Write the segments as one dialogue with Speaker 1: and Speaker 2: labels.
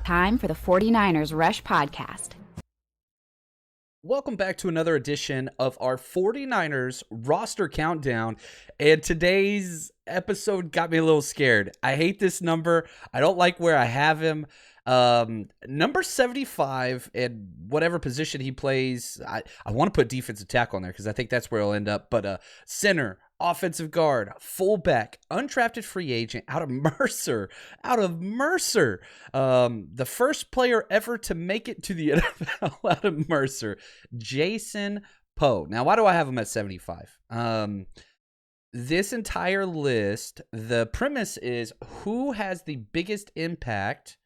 Speaker 1: Time for the 49ers Rush Podcast.
Speaker 2: Welcome back to another edition of our 49ers roster countdown. And today's episode got me a little scared. I hate this number. I don't like where I have him. Number 75 and whatever position he plays. I want to put defensive tackle on there because I think that's where he'll end up. But center, offensive guard, fullback, undrafted free agent out of Mercer. The first player ever to make it to the NFL out of Mercer, Jason Poe. Now, why do I have him at 75? This entire list, the premise is who has the biggest impact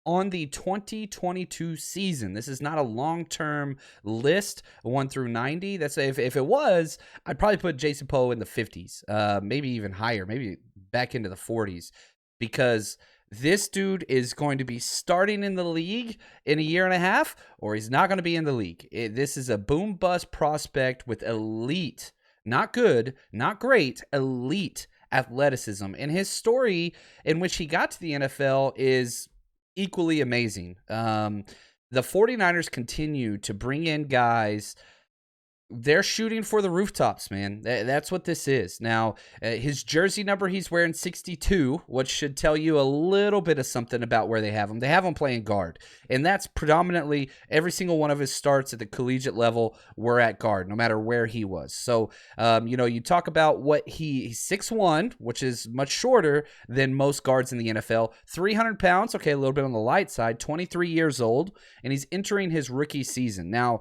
Speaker 2: on the 2022 season. This is not a long-term list, 1 through 90. That's if it was, I'd probably put Jason Poe in the 50s, maybe even higher, maybe back into the 40s, because this dude is going to be starting in the league in a year and a half, or he's not going to be in the league. This is a boom-bust prospect with elite, not good, not great, elite athleticism. And his story in which he got to the NFL is equally amazing. The 49ers continue to bring in guys. They're shooting for the rooftops, man. That's what this is. Now, his jersey number, he's wearing 62, which should tell you a little bit of something about where they have him. They have him playing guard, and that's predominantly every single one of his starts at the collegiate level were at guard, no matter where he was. So, you talk about what he's 6'1", which is much shorter than most guards in the NFL, 300 pounds, okay, a little bit on the light side, 23 years old, and he's entering his rookie season. Now,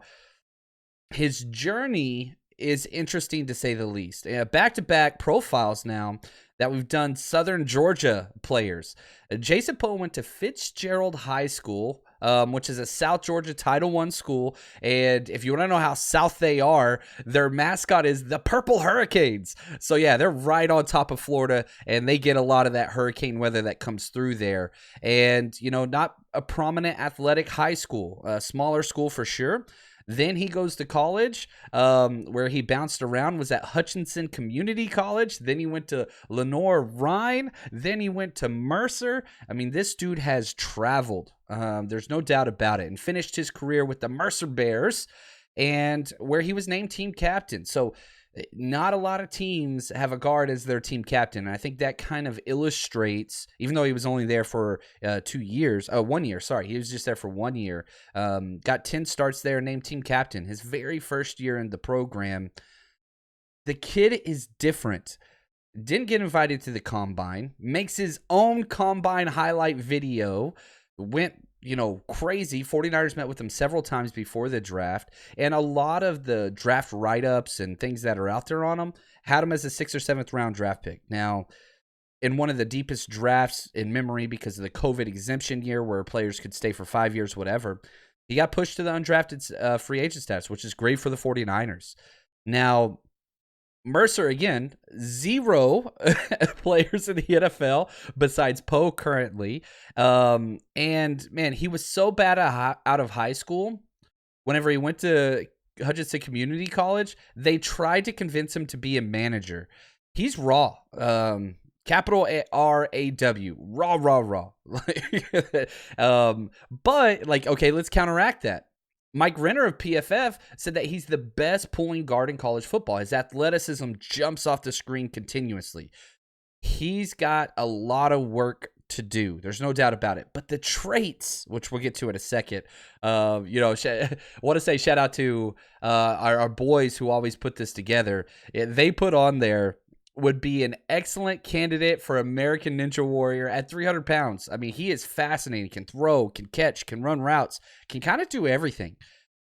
Speaker 2: his journey is interesting to say the least. Back-to-back profiles now that we've done Southern Georgia players. Jason Poe went to Fitzgerald High School, which is a South Georgia Title I school. And if you want to know how South they are, their mascot is the Purple Hurricanes. So, yeah, they're right on top of Florida, and they get a lot of that hurricane weather that comes through there. And, not a prominent athletic high school, a smaller school for sure. Then he goes to college, where he bounced around, was at Hutchinson Community College. Then he went to Lenore-Rhine. Then he went to Mercer. I mean, this dude has traveled. There's no doubt about it. And finished his career with the Mercer Bears, and where he was named team captain. So not a lot of teams have a guard as their team captain. And I think that kind of illustrates, even though he was only there for 1 year, sorry. He was just there for 1 year. Got 10 starts there, named team captain. His very first year in the program. The kid is different. Didn't get invited to the combine. Makes his own combine highlight video. Went crazy. 49ers met with him several times before the draft, and a lot of the draft write-ups and things that are out there on him had him as a 6th or 7th round draft pick. Now, in one of the deepest drafts in memory because of the COVID exemption year where players could stay for 5 years, whatever, he got pushed to the undrafted free agent status, which is great for the 49ers. Now, Mercer, again, 0 players in the NFL besides Poe currently. And, man, he was so bad out of high school. Whenever he went to Hutchinson Community College, they tried to convince him to be a manager. He's raw. Capital R-A-W. Raw. But, okay, let's counteract that. Mike Renner of PFF said that he's the best pulling guard in college football. His athleticism jumps off the screen continuously. He's got a lot of work to do. There's no doubt about it. But the traits, which we'll get to in a second, I want to say shout out to our boys who always put this together. They put on there would be an excellent candidate for American Ninja Warrior at 300 pounds. I mean, he is fascinating, can throw, can catch, can run routes, can kind of do everything.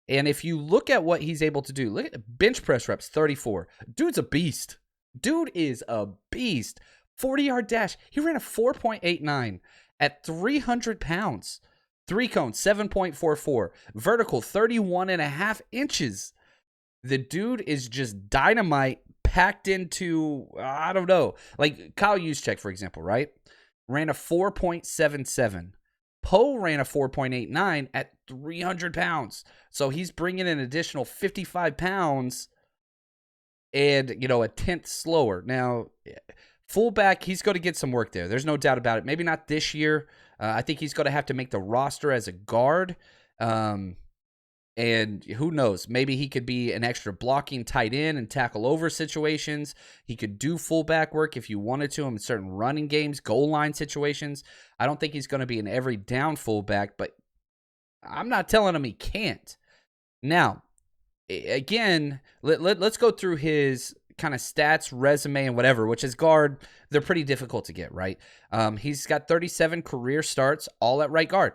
Speaker 2: And if you look at what he's able to do, look at bench press reps, 34. Dude's a beast. Dude is a beast. 40-yard dash. He ran a 4.89 at 300 pounds. 3 cones, 7.44. Vertical, 31.5 inches. The dude is just dynamite packed into, I don't know, like Kyle Juszczyk, for example, right? Ran a 4.77. Poe ran a 4.89 at 300 pounds. So he's bringing an additional 55 pounds and, a tenth slower. Now, fullback, he's going to get some work there. There's no doubt about it. Maybe not this year. I think he's going to have to make the roster as a guard. And who knows, maybe he could be an extra blocking tight end and tackle over situations. He could do fullback work if you wanted to in certain running games, goal line situations. I don't think he's going to be an every down fullback, but I'm not telling him he can't. Now, again, let's go through his kind of stats, resume, and whatever, which is guard. They're pretty difficult to get, right? He's got 37 career starts, all at right guard.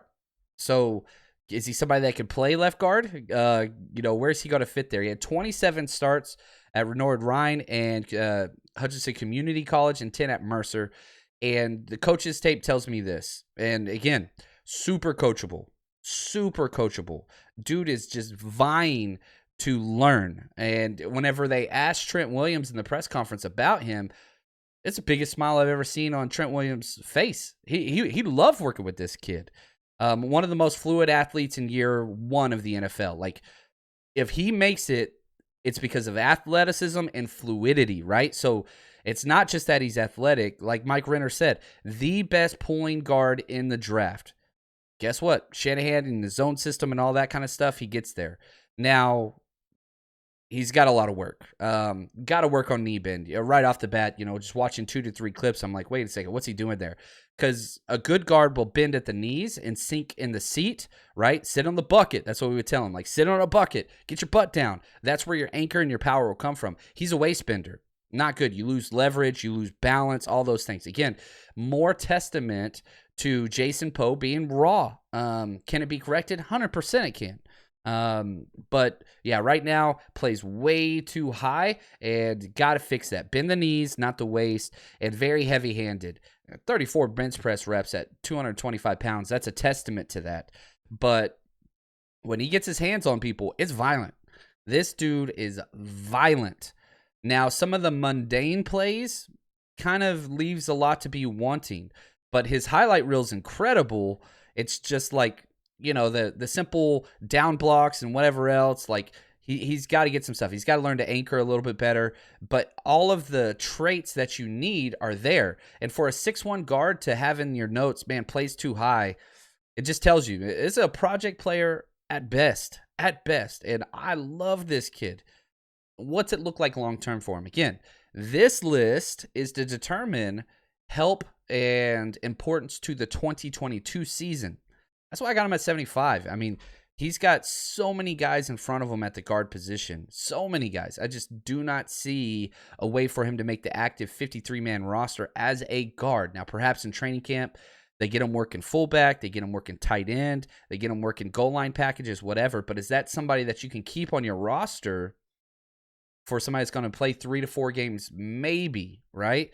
Speaker 2: So is he somebody that could play left guard? Where's he going to fit there? He had 27 starts at Renord Rhine and Hutchinson Community College and 10 at Mercer. And the coach's tape tells me this. And again, super coachable. Dude is just vying to learn. And whenever they asked Trent Williams in the press conference about him, it's the biggest smile I've ever seen on Trent Williams' face. He loved working with this kid. One of the most fluid athletes in year one of the NFL. Like, if he makes it, it's because of athleticism and fluidity, right? So it's not just that he's athletic. Like Mike Renner said, the best pulling guard in the draft. Guess what? Shanahan in the zone system and all that kind of stuff, he gets there. Now, he's got a lot of work. Got to work on knee bend. Right off the bat, just watching 2 to 3 clips, I'm like, wait a second, what's he doing there? Because a good guard will bend at the knees and sink in the seat, right? Sit on the bucket. That's what we would tell him. Like, sit on a bucket. Get your butt down. That's where your anchor and your power will come from. He's a waist bender. Not good. You lose leverage. You lose balance. All those things. Again, more testament to Jason Poe being raw. Can it be corrected? 100% it can. But yeah, right now plays way too high and got to fix that. Bend the knees, not the waist, and very heavy-handed. 34 bench press reps at 225 pounds. That's a testament to that. But when he gets his hands on people, it's violent. This dude is violent. Now, some of the mundane plays kind of leaves a lot to be wanting, but his highlight reel is incredible. It's just like, the simple down blocks and whatever else. Like, he's got to get some stuff. He's got to learn to anchor a little bit better. But all of the traits that you need are there. And for a 6'1" guard to have in your notes, man, plays too high, it just tells you it's a project player at best. And I love this kid. What's it look like long-term for him? Again, this list is to determine help and importance to the 2022 season. That's why I got him at 75. I mean, he's got so many guys in front of him at the guard position. So many guys. I just do not see a way for him to make the active 53-man roster as a guard. Now, perhaps in training camp, they get him working fullback, they get him working tight end, they get him working goal line packages, whatever. But is that somebody that you can keep on your roster for somebody that's going to play 3 to 4 games? Maybe, right?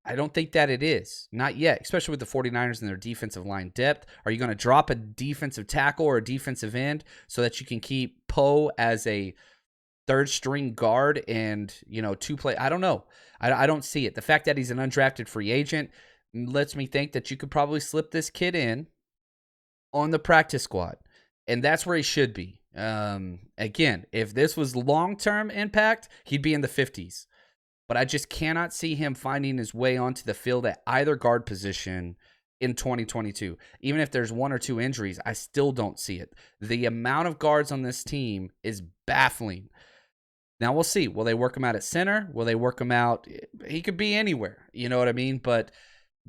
Speaker 2: I don't think that it is. Not yet, especially with the 49ers and their defensive line depth. Are you going to drop a defensive tackle or a defensive end so that you can keep Poe as a third-string guard and, 2 play? I don't know. I don't see it. The fact that he's an undrafted free agent lets me think that you could probably slip this kid in on the practice squad, and that's where he should be. Again, if this was long-term impact, he'd be in the 50s. But I just cannot see him finding his way onto the field at either guard position in 2022. Even if there's 1 or 2 injuries, I still don't see it. The amount of guards on this team is baffling. Now, we'll see. Will they work him out at center? Will they work him out? He could be anywhere. You know what I mean? But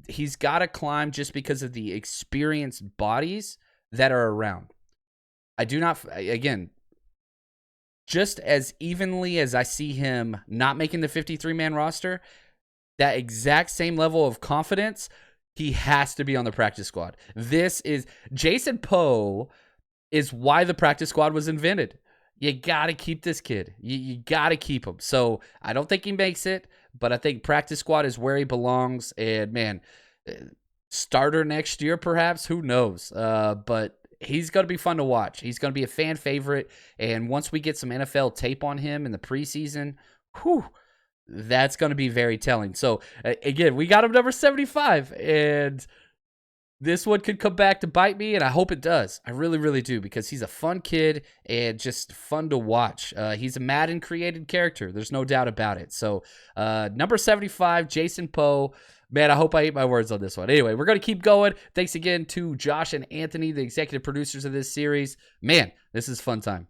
Speaker 2: he's got to climb just because of the experienced bodies that are around. I do not, again, just as evenly as I see him not making the 53-man roster, that exact same level of confidence, he has to be on the practice squad. Jason Poe is why the practice squad was invented. You got to keep this kid. You got to keep him. So I don't think he makes it, but I think practice squad is where he belongs. And, man, starter next year perhaps, who knows? But he's going to be fun to watch. He's going to be a fan favorite. And once we get some NFL tape on him in the preseason, that's going to be very telling. So, again, we got him number 75. And this one could come back to bite me, and I hope it does. I really, really do, because he's a fun kid and just fun to watch. He's a Madden-created character. There's no doubt about it. So, number 75, Jason Poe. Man, I hope I ate my words on this one. Anyway, we're going to keep going. Thanks again to Josh and Anthony, the executive producers of this series. Man, this is a fun time.